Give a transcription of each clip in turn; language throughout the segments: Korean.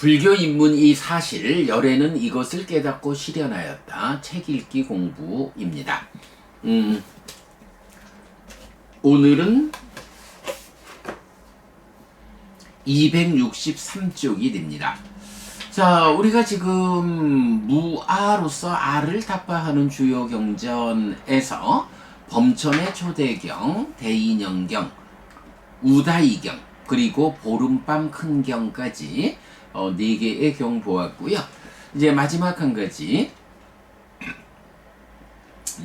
불교 입문 이 사실 열애는 이것을 깨닫고 실현하였다. 책 읽기 공부입니다. 오늘은 263쪽이 됩니다. 자, 우리가 지금 무아로서 아를 타파하는 주요 경전에서 범천의 초대경, 대인연경, 우다이경, 그리고 보름밤 큰경까지 4개의 경 보았고요. 이제 마지막 한 가지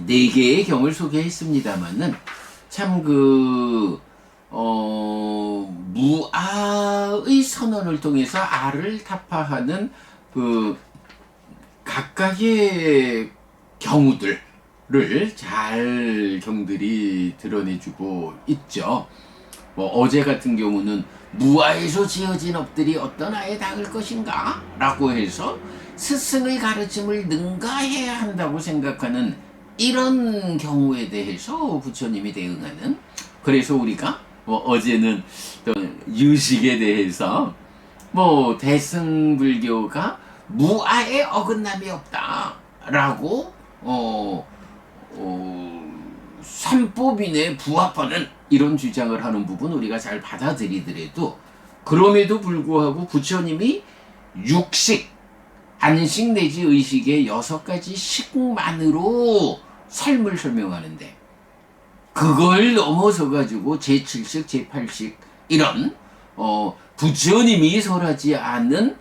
4개의 경을 소개했습니다만은 참 무아의 선언을 통해서 아를 타파하는 각각의 경우들을 잘 경들이 드러내주고 있죠. 어제 같은 경우는 무아에서 지어진 업들이 어떤 아에 닿을 것인가? 라고 해서 스승의 가르침을 능가해야 한다고 생각하는 이런 경우에 대해서 부처님이 대응하는, 그래서 우리가 어제는 또 유식에 대해서 대승불교가 무아에 어긋남이 없다 라고 삼법인에 부합하는 이런 주장을 하는 부분 우리가 잘 받아들이더라도, 그럼에도 불구하고 부처님이 육식, 안식 내지 의식의 6가지 식만으로 삶을 설명하는데, 그걸 넘어서 가지고 제7식, 제8식 이런 부처님이 설하지 않는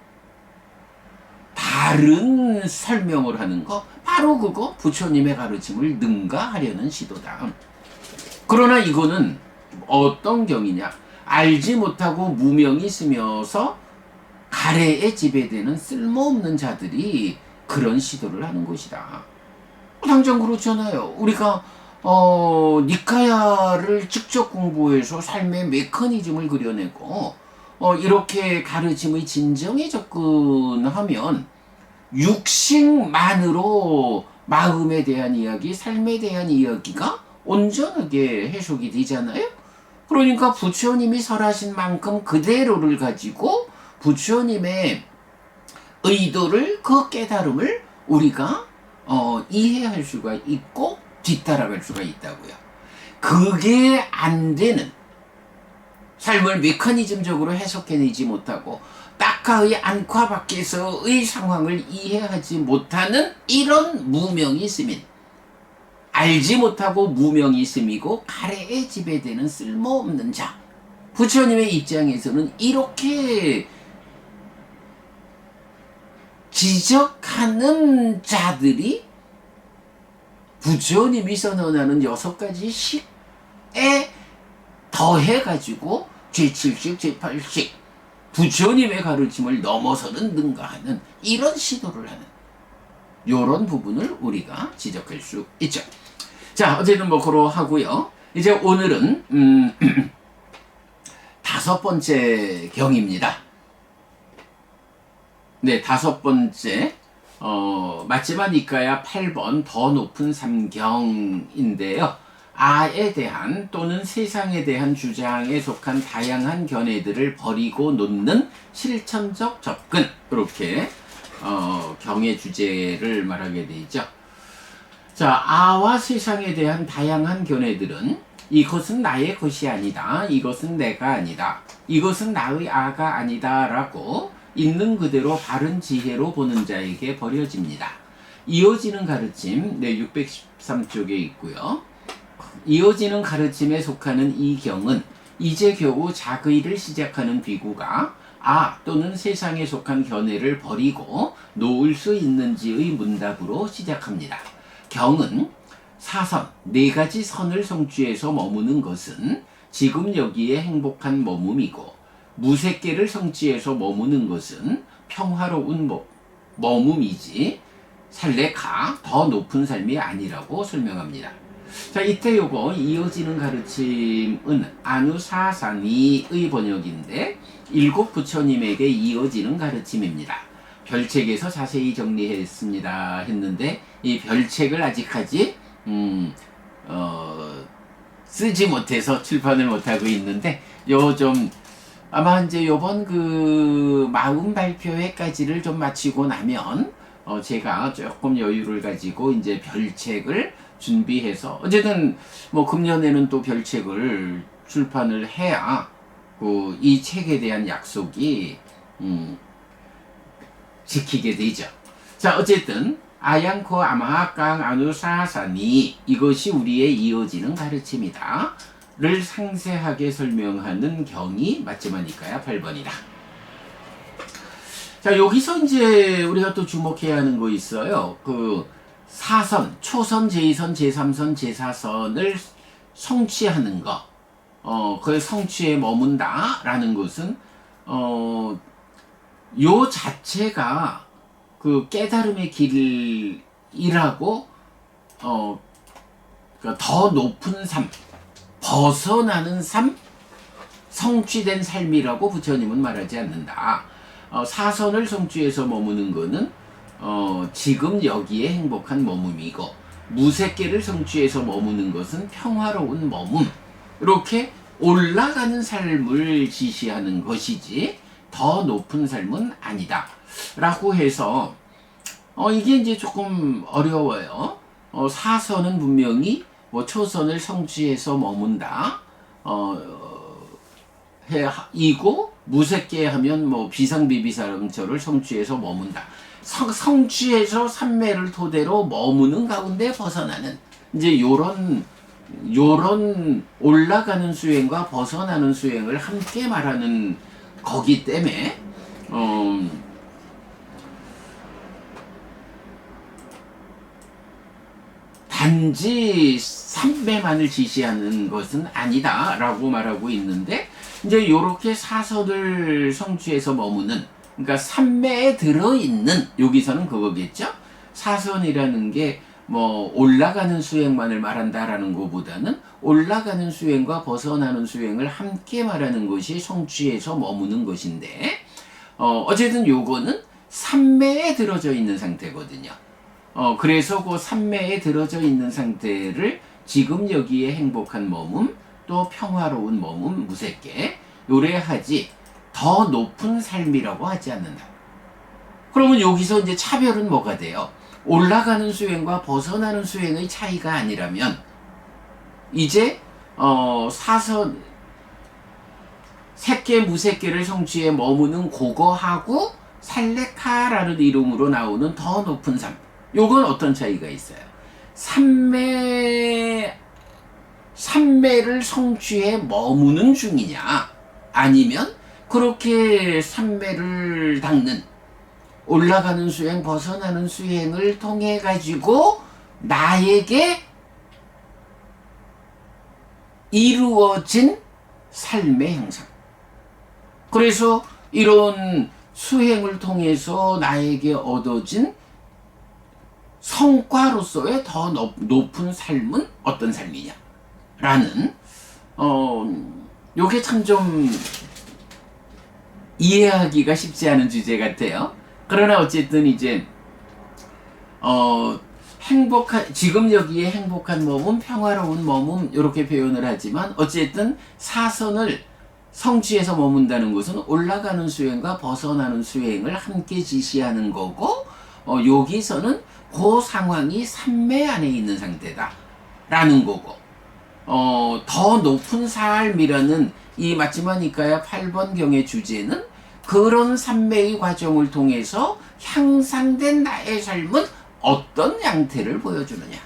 다른 설명을 하는 거, 바로 그거 부처님의 가르침을 능가하려는 시도다. 그러나 이거는 어떤 경이냐? 알지 못하고 무명이 있으면서 가래에 지배되는 쓸모없는 자들이 그런 시도를 하는 것이다. 당장 그렇잖아요. 우리가 니카야를 직접 공부해서 삶의 메커니즘을 그려내고 이렇게 가르침의 진정에 접근하면 육식만으로 마음에 대한 이야기, 삶에 대한 이야기가 온전하게 해석이 되잖아요. 그러니까 부처님이 설하신 만큼 그대로를 가지고 부처님의 의도를, 그 깨달음을 우리가 이해할 수가 있고 뒤따라갈 수가 있다고요. 그게 안 되는, 삶을 메커니즘적으로 해석해내지 못하고 딱하의 안과 밖에서의 상황을 이해하지 못하는 이런 무명이 스민, 알지 못하고 무명이 스미고 가래에 지배되는 쓸모없는 자, 부처님의 입장에서는 이렇게 지적하는 자들이 부처님이 선언하는 6가지 식에 더해가지고 제7식, 제8식 부처님의 가르침을 넘어서는 능가하는 이런 시도를 하는 이런 부분을 우리가 지적할 수 있죠. 자, 어쨌든 그러 하고요. 이제 오늘은 5번째 경입니다. 네, 5번째 마지막 니까야 8번 더 높은 삼경인데요. 아에 대한 또는 세상에 대한 주장에 속한 다양한 견해들을 버리고 놓는 실천적 접근, 이렇게 경의 주제를 말하게 되죠. 자, 아와 세상에 대한 다양한 견해들은 이것은 나의 것이 아니다, 이것은 내가 아니다, 이것은 나의 아가 아니다 라고 있는 그대로 바른 지혜로 보는 자에게 버려집니다. 이어지는 가르침, 613쪽에 있고요. 이어지는 가르침에 속하는 이 경은 이제 겨우 자의를 시작하는 비구가 아 또는 세상에 속한 견해를 버리고 놓을 수 있는지의 문답으로 시작합니다. 경은 사선, 4가지 선을 성취해서 머무는 것은 지금 여기에 행복한 머뭄이고, 무색계를 성취해서 머무는 것은 평화로운 머뭄이지 살레가 더 높은 삶이 아니라고 설명합니다. 자, 이때 요거 이어지는 가르침은 아누사사니의 번역인데 7 부처님에게 이어지는 가르침입니다. 별책에서 자세히 정리했습니다 했는데 이 별책을 아직까지 쓰지 못해서 출판을 못하고 있는데 요 좀 아마 이제 요번 그 마음 발표회까지를 좀 마치고 나면 제가 조금 여유를 가지고 이제 별책을 준비해서 어쨌든 뭐 금년에는 또 별책을 출판을 해야 그 이 책에 대한 약속이 지키게 되죠. 자, 어쨌든 아양코 아마깡 아누사사니 이것이 우리의 이어지는 가르침이다 를 상세하게 설명하는 경이 맞지마니까야 8번이다. 자, 여기서 이제 우리가 또 주목해야 하는 거 있어요. 그 사선, 초선, 제2선, 제3선, 제4선을 성취하는 거. 그 성취에 머문다 라는 것은 요 자체가 그 깨달음의 길이라고 그러니까 더 높은 삶, 벗어나는 삶, 성취된 삶이라고 부처님은 말하지 않는다. 사선을 성취해서 머무는 것은 지금 여기에 행복한 머뭅이고 무색계를 성취해서 머무는 것은 평화로운 머뭅. 이렇게 올라가는 삶을 지시하는 것이지 더 높은 삶은 아니다 라고 해서 이게 이제 조금 어려워요. 사선은 분명히 뭐 초선을 성취해서 머문다 이고 무색계 하면 뭐 비상비비사랑처를 성취해서 머문다. 성취해서 삼매를 토대로 머무는 가운데 벗어나는 이제 요런 올라가는 수행과 벗어나는 수행을 함께 말하는 거기 때문에 단지 삼매만을 지시하는 것은 아니다라고 말하고 있는데 이제 요렇게 사선을 성취해서 머무는 그러니까 삼매에 들어있는 여기서는 그거겠죠. 사선이라는 게 뭐 올라가는 수행만을 말한다라는 것보다는 올라가는 수행과 벗어나는 수행을 함께 말하는 것이 성취해서 머무는 것인데 어쨌든 요거는 삼매에 들어져 있는 상태거든요. 그래서 그 삼매에 들어져 있는 상태를 지금 여기에 행복한 머뭅 또 평화로운 머뭅 무색계 요래하지 더 높은 삶이라고 하지 않는다. 그러면 여기서 이제 차별은 뭐가 돼요? 올라가는 수행과 벗어나는 수행의 차이가 아니라면 이제 사선 색계 무색계를 성취해 머무는 그거하고 살레카라는 이름으로 나오는 더 높은 삶 요건 어떤 차이가 있어요? 삼매를 성취해 머무는 중이냐 아니면 그렇게 삼매를 닦는 올라가는 수행 벗어나는 수행을 통해 가지고 나에게 이루어진 삶의 형상 그래서 이런 수행을 통해서 나에게 얻어진 성과로서의 더 높은 삶은 어떤 삶이냐 라는 요게 참 좀 이해하기가 쉽지 않은 주제 같아요. 그러나 어쨌든 이제 지금 여기에 행복한 머뭅 평화로운 머뭅 이렇게 표현을 하지만 어쨌든 사선을 성취해서 머문다는 것은 올라가는 수행과 벗어나는 수행을 함께 지시하는 거고 여기서는 그 상황이 삼매 안에 있는 상태다 라는 거고 더 높은 삶이라는 이 맞지마니까야 8번 경의 주제는 그런 삼매의 과정을 통해서 향상된 나의 삶은 어떤 양태를 보여주느냐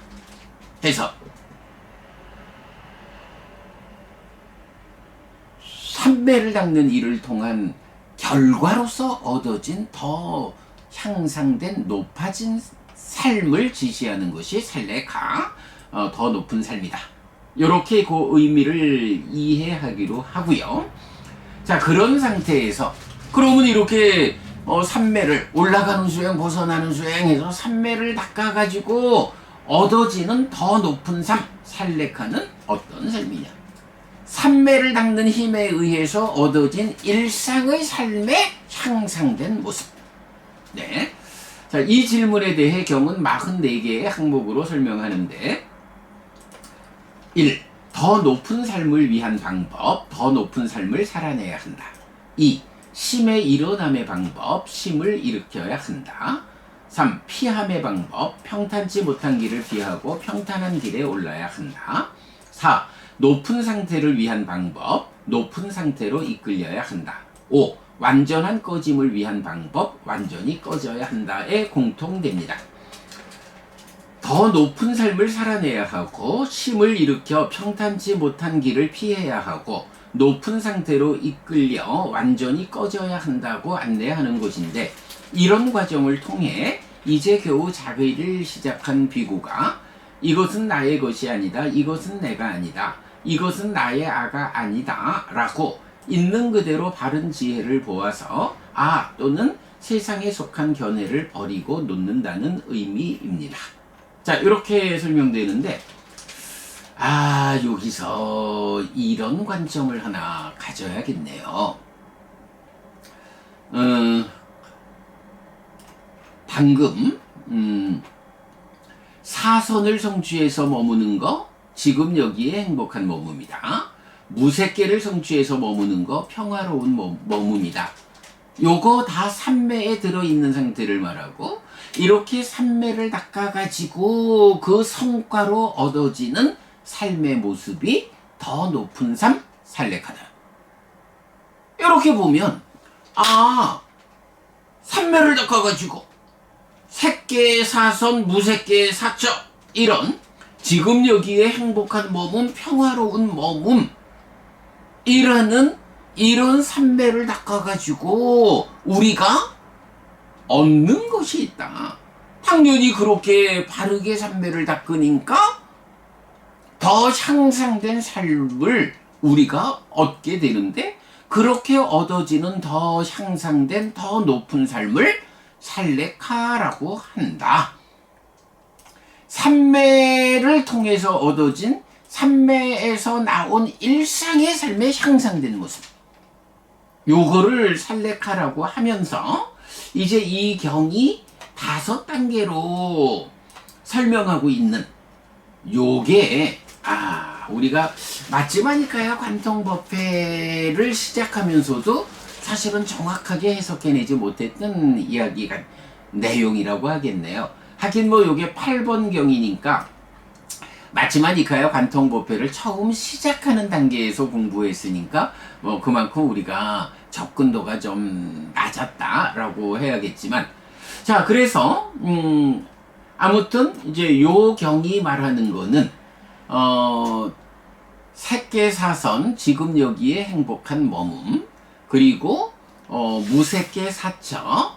해서 삼매를 닦는 일을 통한 결과로서 얻어진 더 향상된 높아진 삶을 지시하는 것이 살레카 더 높은 삶이다. 이렇게 그 의미를 이해하기로 하고요. 자 그런 상태에서 그러면 이렇게 삼매를 올라가는 수행 벗어나는 수행해서 삼매를 닦아가지고 얻어지는 더 높은 삶 살레카는 어떤 삶이냐 삼매를 닦는 힘에 의해서 얻어진 일상의 삶의 향상된 모습. 네. 자, 이 질문에 대해 경은 44개의 항목으로 설명하는데 1. 더 높은 삶을 위한 방법, 더 높은 삶을 살아내야 한다. 2. 심의 일어남의 방법, 심을 일으켜야 한다. 3. 피함의 방법, 평탄치 못한 길을 피하고 평탄한 길에 올라야 한다. 4. 높은 상태를 위한 방법, 높은 상태로 이끌려야 한다. 5. 완전한 꺼짐을 위한 방법, 완전히 꺼져야 한다에 공통됩니다. 더 높은 삶을 살아내야 하고 심을 일으켜 평탄치 못한 길을 피해야 하고 높은 상태로 이끌려 완전히 꺼져야 한다고 안내하는 것인데, 이런 과정을 통해 이제 겨우 자기를 시작한 비구가 이것은 나의 것이 아니다, 이것은 내가 아니다, 이것은 나의 아가 아니다 라고 있는 그대로 바른 지혜를 보아서 또는 세상에 속한 견해를 버리고 놓는다는 의미입니다. 자, 이렇게 설명되는데, 여기서 이런 관점을 하나 가져야겠네요. 방금 사선을 성취해서 머무는 거, 지금 여기에 행복한 머뭅니다. 무색계를 성취해서 머무는 거, 평화로운 머뭅니다. 요거 다 삼매에 들어있는 상태를 말하고, 이렇게 삼매를 닦아가지고 그 성과로 얻어지는 삶의 모습이 더 높은 삶, 살렉하다. 이렇게 보면 삼매를 닦아가지고 색계 사선, 무색계 사처, 이런 지금 여기에 행복한 머뭅, 평화로운 머뭅, 이라는 이런 삼매를 닦아가지고 우리가 얻는 것이 있다. 당연히 그렇게 바르게 삼매를 닦으니까 더 향상된 삶을 우리가 얻게 되는데, 그렇게 얻어지는 더 향상된 더 높은 삶을 살레카라고 한다. 삼매를 통해서 얻어진, 삼매에서 나온 일상의 삶의 향상된 모습, 요거를 살레카라고 하면서 이제 이 경이 5단계로 설명하고 있는 요게, 우리가 맞지마니까야 관통법회를 시작하면서도 사실은 정확하게 해석해내지 못했던 이야기가 내용이라고 하겠네요. 하긴 요게 8번 경이니까 맞지마니까야 관통법회를 처음 시작하는 단계에서 공부했으니까 그만큼 우리가 접근도가 좀 낮았다라고 해야겠지만, 자, 그래서 아무튼 이제 요 경이 말하는 거는 색계사선, 지금 여기에 행복한 머뭅, 그리고 무색계 사처,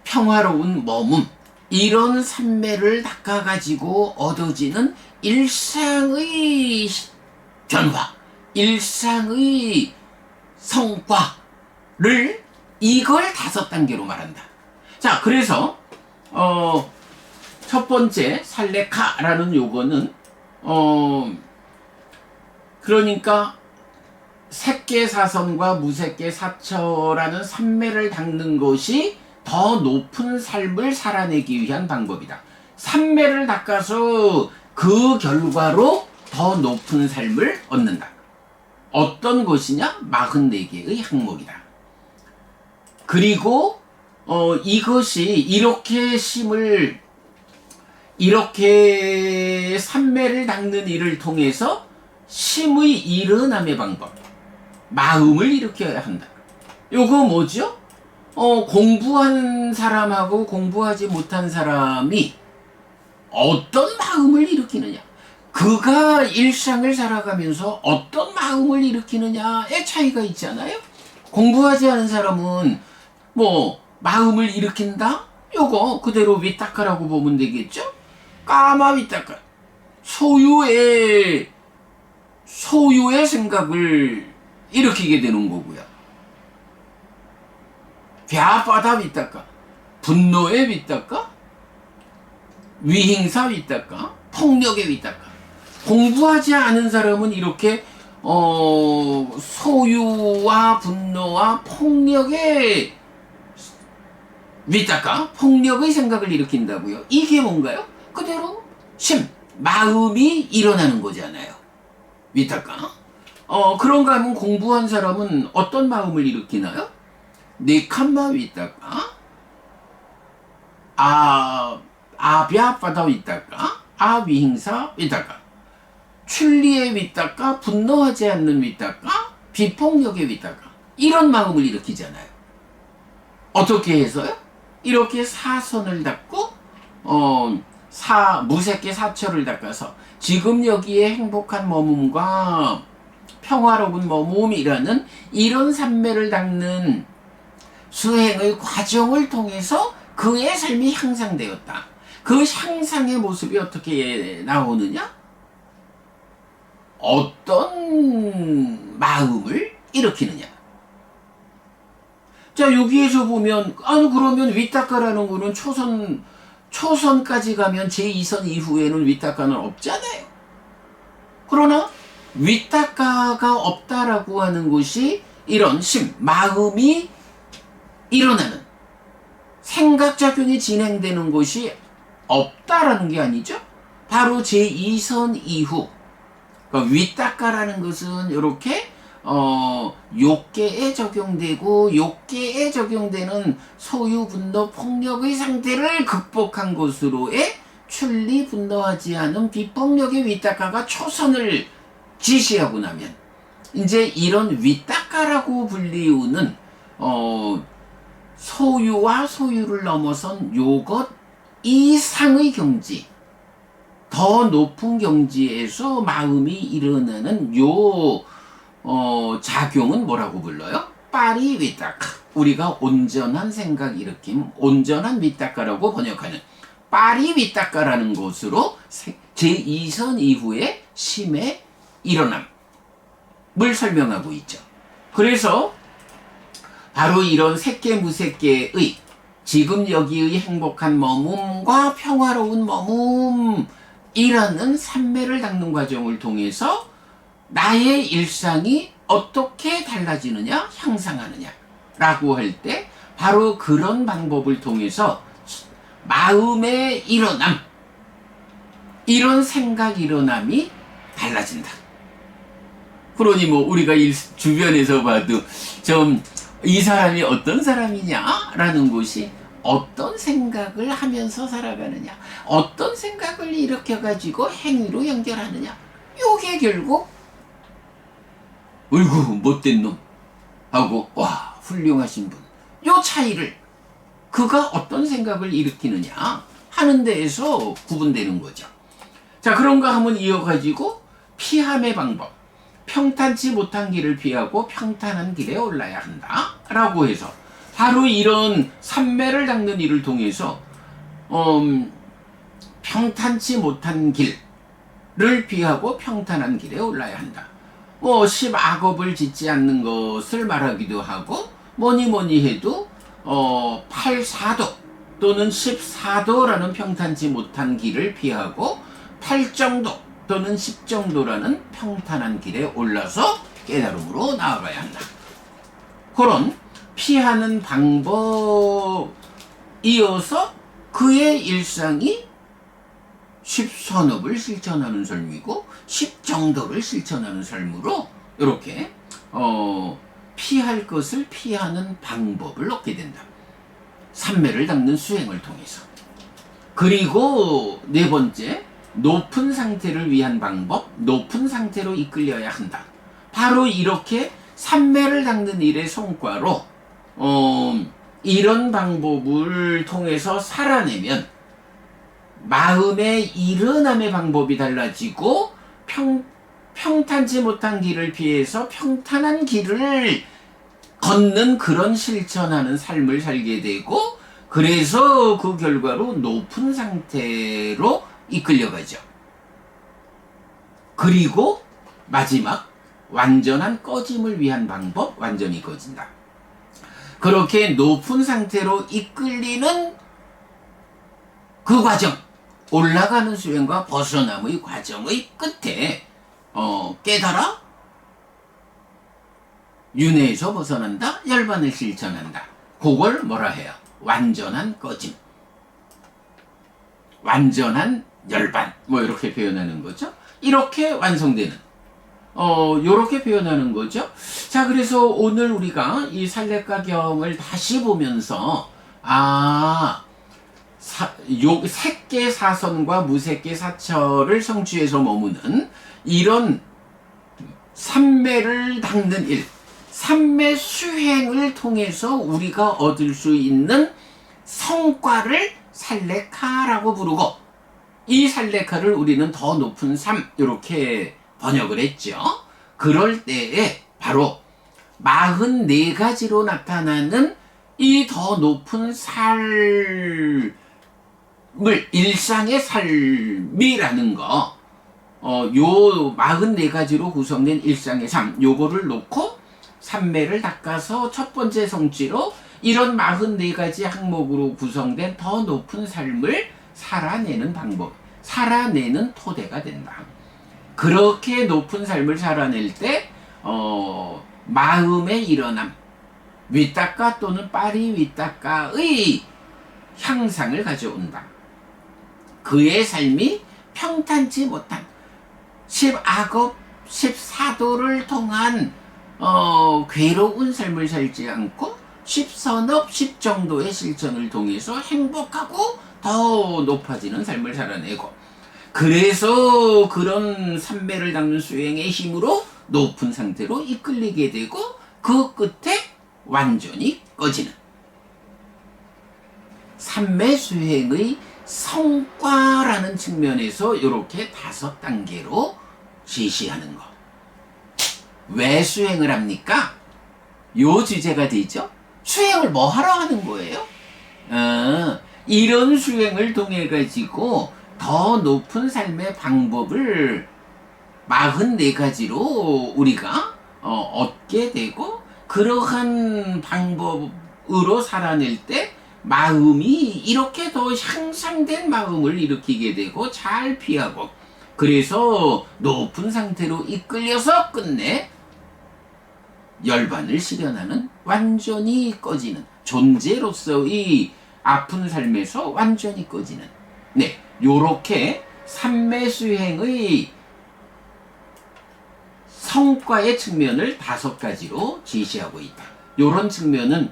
평화로운 머뭅, 이런 삼매를 닦아가지고 얻어지는 일상의 변화, 일상의 성과를, 이걸 5단계로 말한다. 자, 그래서 첫 번째 살레카라는 요거는 그러니까 색계사선과 무색계 사처라는 삼매를 닦는 것이 더 높은 삶을 살아내기 위한 방법이다. 삼매를 닦아서 그 결과로 더 높은 삶을 얻는다. 어떤 것이냐? 44개의 항목이다. 그리고 이것이 이렇게 삼매를 닦는 일을 통해서 심의 일어남의 방법, 마음을 일으켜야 한다. 요거 뭐죠? 공부한 사람하고 공부하지 못한 사람이 어떤 마음을 일으키느냐, 그가 일상을 살아가면서 어떤 마음을 일으키느냐의 차이가 있잖아요. 공부하지 않은 사람은 마음을 일으킨다? 요거 그대로 위타카라고 보면 되겠죠? 까마 위타카, 소유의 생각을 일으키게 되는 거고요. 벼바다 위타카, 분노의 위타카, 위행사 위타카, 폭력의 위타카. 공부하지 않은 사람은 이렇게 소유와 분노와 폭력의 위타카, 폭력의 생각을 일으킨다고요. 이게 뭔가요? 그대로 마음이 일어나는 거잖아요. 위타카. 그런가 하면 공부한 사람은 어떤 마음을 일으키나요? 네칸마 위다가 아비아빠다 위다가 아위행사 위다가 출리에 위다가 분노하지 않는 위다가 비폭력에 위다가 이런 마음을 일으키잖아요. 어떻게 해서요? 이렇게 사선을 닦고 무색계 사철을 닦아서 지금 여기에 행복한 머뭅과 평화로운 머뭅이라는 이런 삼매를 닦는 수행의 과정을 통해서 그의 삶이 향상되었다. 그 향상의 모습이 어떻게 나오느냐? 어떤 마음을 일으키느냐? 자, 여기에서 보면 그러면 위탁가라는 거는 초선까지 가면 제2선 이후에는 위탁가는 없잖아요. 그러나 위탁가가 없다라고 하는 것이 이런 마음이 일어나는 생각작용이 진행되는 것이 없다라는 게 아니죠. 바로 제2선 이후 그러니까 위탁가라는 것은 이렇게 욕계에 적용되고 욕계에 적용되는 소유, 분노, 폭력의 상태를 극복한 것으로의 출리, 분노하지 않은 비폭력의 위탁가가 초선을 지시하고 나면 이제 이런 위탁가라고 불리우는 소유와 소유를 넘어선 요것 이상의 경지, 더 높은 경지에서 마음이 일어나는 작용은 뭐라고 불러요? 파리 위타카. 우리가 온전한 생각 일으킴, 온전한 위타카라고 번역하는 파리 위타카라는 것으로 제2선 이후의 심의 일어남을 설명하고 있죠. 그래서 바로 이런 색계 무색계의 지금 여기의 행복한 머뭅과 평화로운 머뭅이라는 삼매를 닦는 과정을 통해서 나의 일상이 어떻게 달라지느냐, 향상하느냐 라고 할 때 바로 그런 방법을 통해서 마음의 일어남, 이런 생각 일어남이 달라진다. 그러니 우리가 주변에서 봐도 좀 이 사람이 어떤 사람이냐라는 것이 어떤 생각을 하면서 살아가느냐, 어떤 생각을 일으켜가지고 행위로 연결하느냐, 요게 결국 어이구 못된 놈 하고 와 훌륭하신 분, 요 차이를 그가 어떤 생각을 일으키느냐 하는 데에서 구분되는 거죠. 자, 그런가 하면 이어가지고 피함의 방법, 평탄치 못한 길을 피하고 평탄한 길에 올라야 한다 라고 해서 바로 이런 삼매를 닦는 일을 통해서 평탄치 못한 길을 피하고 평탄한 길에 올라야 한다. 10악업을 짓지 않는 것을 말하기도 하고 뭐니 해도 8사도 또는 14도라는 평탄치 못한 길을 피하고 8정도 또는 10정도라는 평탄한 길에 올라서 깨달음으로 나아가야 한다. 그런 피하는 방법 이어서 그의 일상이 10선업을 실천하는 삶이고 10정도를 실천하는 삶으로 이렇게 피할 것을 피하는 방법을 얻게 된다. 삼매를 닦는 수행을 통해서. 그리고 네 번째, 높은 상태를 위한 방법, 높은 상태로 이끌려야 한다. 바로 이렇게 삼매를 닦는 일의 성과로 이런 방법을 통해서 살아내면 마음의 일어남의 방법이 달라지고 평탄치 못한 길을 피해서 평탄한 길을 걷는 그런 실천하는 삶을 살게 되고, 그래서 그 결과로 높은 상태로 이끌려가죠. 그리고 마지막 완전한 꺼짐을 위한 방법, 완전히 꺼진다. 그렇게 높은 상태로 이끌리는 그 과정, 올라가는 수행과 벗어남의 과정의 끝에 깨달아 윤회에서 벗어난다, 열반을 실천한다. 그걸 뭐라 해요? 완전한 꺼짐, 완전한 열반, 이렇게 표현하는 거죠. 이렇게 완성되는 요렇게 표현하는 거죠. 자, 그래서 오늘 우리가 이 살례가경을 다시 보면서, 요 색계 사선과 무색계 사철을 성취해서 머무는 이런 삼매를 닦는 일, 삼매 수행을 통해서 우리가 얻을 수 있는 성과를 살레카라고 부르고, 이 살레카를 우리는 더 높은 삶, 이렇게 번역을 했죠. 그럴 때에 바로 44가지로 나타나는 이 더 높은 삶을, 일상의 삶이라는 거, 요 44가지로 구성된 일상의 삶, 요거를 놓고 삼매를 닦아서 첫 번째 성취로 이런 44가지 항목으로 구성된 더 높은 삶을 살아내는 방법, 살아내는 토대가 된다. 그렇게 높은 삶을 살아낼 때 마음의 일어남, 위따까 또는 파리 위따까의 향상을 가져온다. 그의 삶이 평탄치 못한 10악업, 14도를 통한 괴로운 삶을 살지 않고 10선업, 10정도의 실천을 통해서 행복하고 더 높아지는 삶을 살아내고, 그래서 그런 삼매를 닦는 수행의 힘으로 높은 상태로 이끌리게 되고 그 끝에 완전히 꺼지는 삼매 수행의 성과라는 측면에서 이렇게 5단계로 제시하는 거. 왜 수행을 합니까? 요 주제가 되죠. 수행을 뭐 하러 하는 거예요? 이런 수행을 통해 가지고 더 높은 삶의 방법을 44가지로 우리가 얻게 되고, 그러한 방법으로 살아낼 때 마음이 이렇게 더 향상된 마음을 일으키게 되고 잘 피하고, 그래서 높은 상태로 이끌려서 끝내 열반을 실현하는, 완전히 꺼지는, 존재로서의 아픈 삶에서 완전히 꺼지는, 네, 요렇게 삼매 수행의 성과의 측면을 5가지로 제시하고 있다. 요런 측면은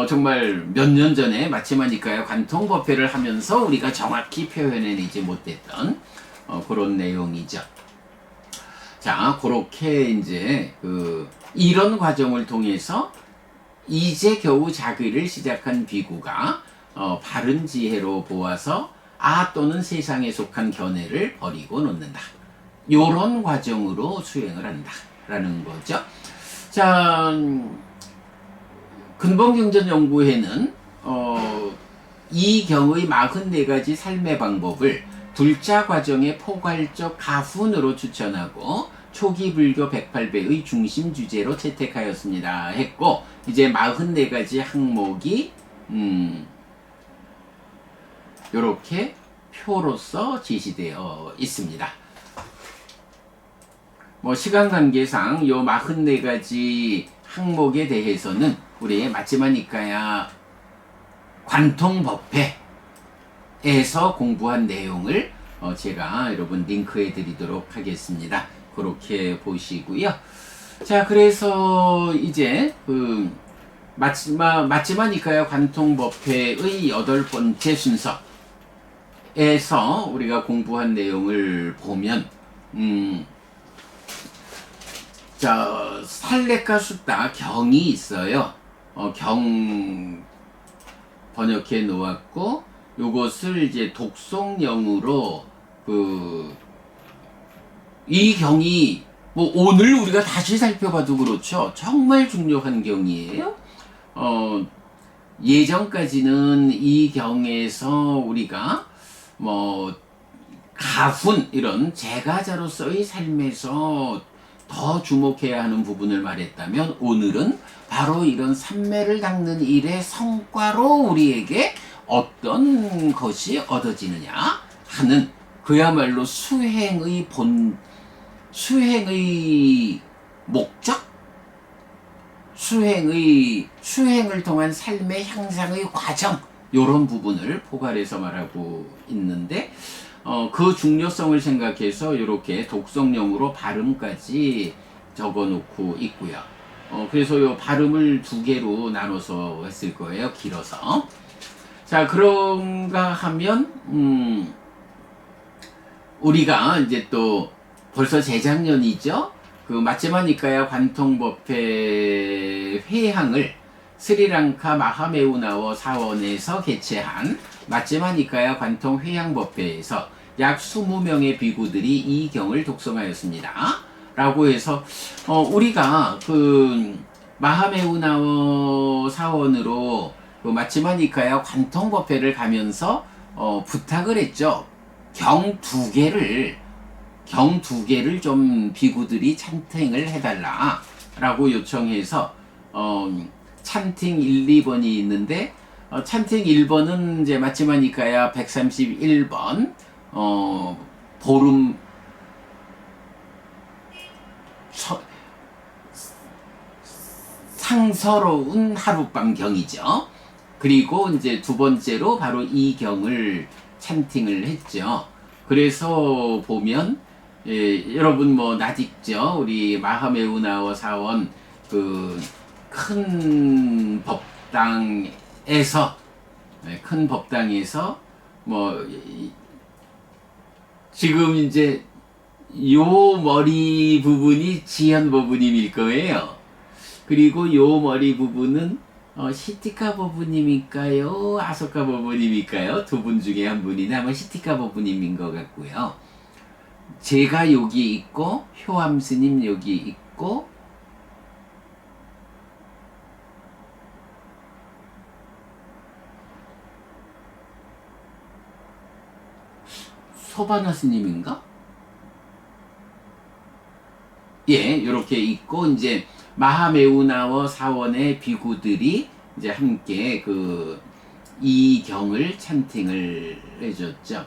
정말 몇 년 전에 마치마니까의 관통법회를 하면서 우리가 정확히 표현해내지 못했던 그런 내용이죠. 자, 그렇게 이제 이런 과정을 통해서 이제 겨우 자기를 시작한 비구가 바른 지혜로 보아서 또는 세상에 속한 견해를 버리고 놓는다. 요런 과정으로 수행을 한다라는 거죠. 자, 근본경전연구회는 이 경의 44가지 삶의 방법을 불자 과정의 포괄적 가훈으로 추천하고 초기 불교 108배의 중심 주제로 채택하였습니다 했고, 이제 44가지 항목이 요렇게 표로서 제시되어 있습니다. 뭐 시간 관계상 요 44가지 항목에 대해서는 우리 마치마니까야 관통법회에서 공부한 내용을 제가 여러분 링크해 드리도록 하겠습니다. 그렇게 보시고요. 자, 그래서 이제 마치마니까야 관통법회의 8번째 순서에서 우리가 공부한 내용을 보면 자, 살레카 숫다 경이 있어요. 경 번역해 놓았고, 요것을 이제 독송령으로 이 경이 뭐 오늘 우리가 다시 살펴봐도 그렇죠. 정말 중요한 경이에요. 예전까지는 이 경에서 우리가 뭐 가훈 이런 제가자로서의 삶에서 더 주목해야 하는 부분을 말했다면, 오늘은 바로 이런 삼매를 닦는 일의 성과로 우리에게 어떤 것이 얻어지느냐 하는, 그야말로 수행의 목적, 수행을 통한 삶의 향상의 과정, 요런 부분을 포괄해서 말하고 있는데, 그 중요성을 생각해서 이렇게 독성용으로 발음까지 적어 놓고 있고요. 그래서 요 발음을 두 개로 나눠서 했을 거예요. 길어서. 자, 그런가 하면, 우리가 이제 또 벌써 재작년이죠? 그 마찌마니까야 관통법회 회항을 스리랑카 마하메우나워 사원에서 개최한 마찌마니까야 관통 회항법회에서 약 20명의 비구들이 이 경을 독송하였습니다. 라고 해서 우리가 그 마하메우나워 사원으로 그 마찌마니까야 관통법회를 가면서 부탁을 했죠. 경 두 개를 좀 비구들이 찬팅을 해달라 라고 요청해서 찬팅 1, 2번이 있는데 찬팅 1번은 이제 마찌마니까야 131번 보름 상서로운 하룻밤 경이죠. 그리고 이제 두 번째로 바로 이 경을 찬팅을 했죠. 그래서 보면 여러분 뭐 나딕죠. 우리 마하메우나워 사원 그 큰 법당에서 뭐 지금 이제 요 머리 부분이 지현 보부님일 거예요. 그리고 요 머리 부분은 시티카 보부님일까요? 아소카 보부님일까요? 두 분 중에 한 분이 아마 시티카 보부님인 것 같고요. 제가 여기 있고 효암스님 여기 있고 소바나스님인가? 예, 이렇게 있고 이제 마하메우나워 사원의 비구들이 이제 함께 그 이 경을 찬팅을 해줬죠.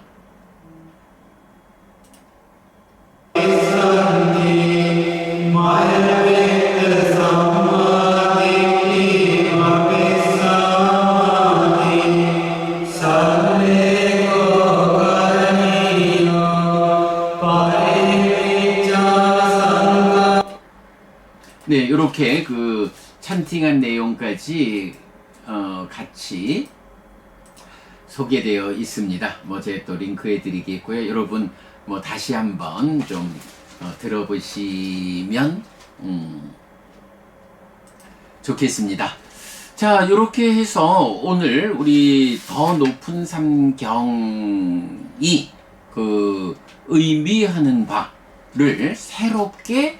네, 이렇게 그 찬팅한 내용까지 같이 소개되어 있습니다. 뭐 제가 또 링크해 드리겠고요. 여러분 뭐 다시 한번 좀 들어보시면 좋겠습니다. 자, 이렇게 해서 오늘 우리 더 높은 삼경이 그 의미하는 바를 새롭게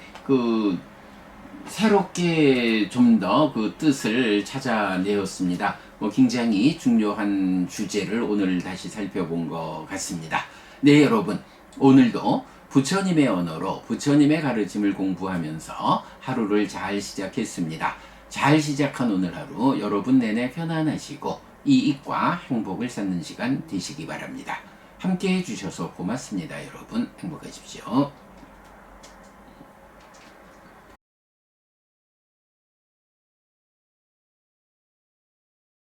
좀 더 그 뜻을 찾아내었습니다. 뭐 굉장히 중요한 주제를 오늘 다시 살펴본 것 같습니다. 네, 여러분. 오늘도 부처님의 언어로 부처님의 가르침을 공부하면서 하루를 잘 시작했습니다. 잘 시작한 오늘 하루 여러분 내내 편안하시고 이익과 행복을 쌓는 시간 되시기 바랍니다. 함께 해주셔서 고맙습니다. 여러분 행복하십시오.